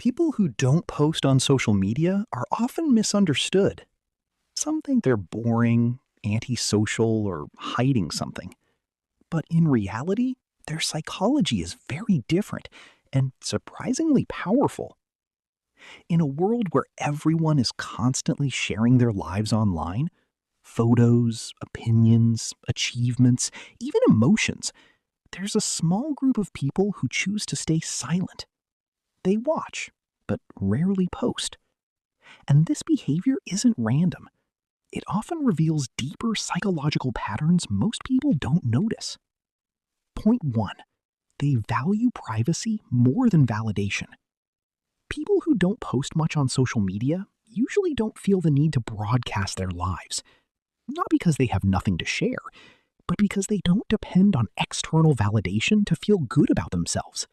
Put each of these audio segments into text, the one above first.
People who don't post on social media are often misunderstood. Some think they're boring, antisocial, or hiding something. But in reality, their psychology is very different and surprisingly powerful. In a world where everyone is constantly sharing their lives online, photos, opinions, achievements, even emotions, there's a small group of people who choose to stay silent. They watch, but rarely post. And this behavior isn't random. It often reveals deeper psychological patterns most people don't notice. Point 1. They value privacy more than validation. People who don't post much on social media usually don't feel the need to broadcast their lives. Not because they have nothing to share, but because they don't depend on external validation to feel good about themselves.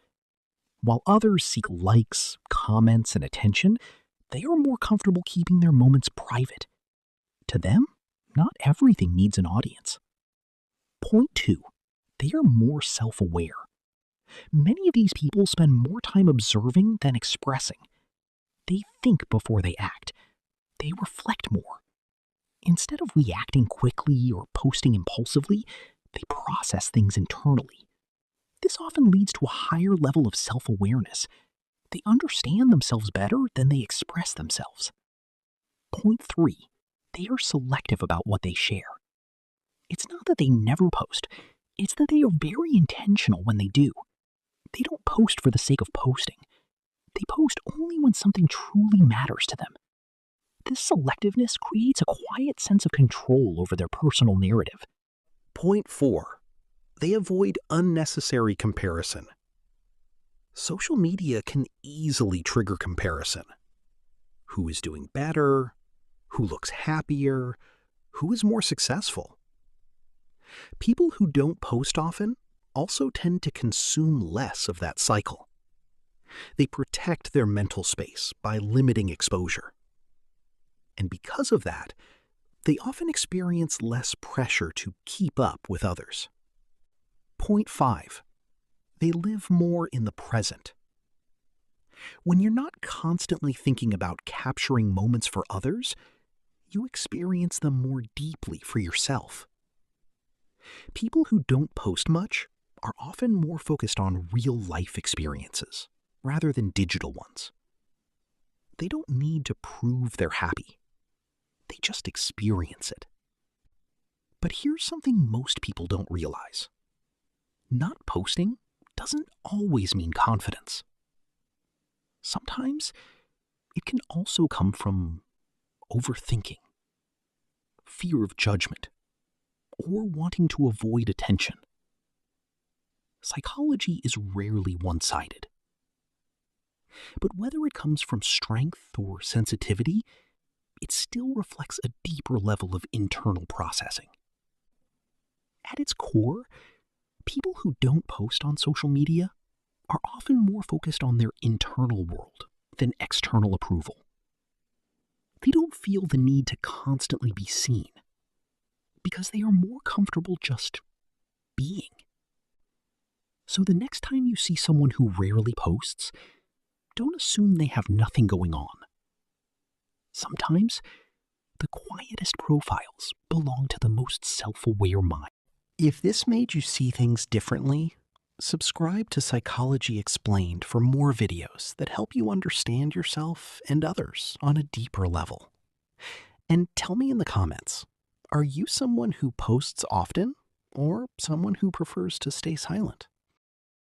While others seek likes, comments, and attention, they are more comfortable keeping their moments private. To them, not everything needs an audience. Point 2. They are more self-aware. Many of these people spend more time observing than expressing. They think before they act. They reflect more. Instead of reacting quickly or posting impulsively, they process things internally. This often leads to a higher level of self-awareness. They understand themselves better than they express themselves. Point 3. They are selective about what they share. It's not that they never post. It's that they are very intentional when they do. They don't post for the sake of posting. They post only when something truly matters to them. This selectiveness creates a quiet sense of control over their personal narrative. Point 4. They avoid unnecessary comparison. Social media can easily trigger comparison. Who is doing better? Who looks happier? Who is more successful? People who don't post often also tend to consume less of that cycle. They protect their mental space by limiting exposure. And because of that, they often experience less pressure to keep up with others. Point 5. They live more in the present. When you're not constantly thinking about capturing moments for others, you experience them more deeply for yourself. People who don't post much are often more focused on real-life experiences rather than digital ones. They don't need to prove they're happy. They just experience it. But here's something most people don't realize. Not posting doesn't always mean confidence. Sometimes it can also come from overthinking, fear of judgment, or wanting to avoid attention. Psychology is rarely one-sided. But whether it comes from strength or sensitivity, it still reflects a deeper level of internal processing. At its core, people who don't post on social media are often more focused on their internal world than external approval. They don't feel the need to constantly be seen because they are more comfortable just being. So the next time you see someone who rarely posts, don't assume they have nothing going on. Sometimes, the quietest profiles belong to the most self-aware mind. If this made you see things differently, subscribe to Psychology Explained for more videos that help you understand yourself and others on a deeper level. And tell me in the comments, are you someone who posts often or someone who prefers to stay silent?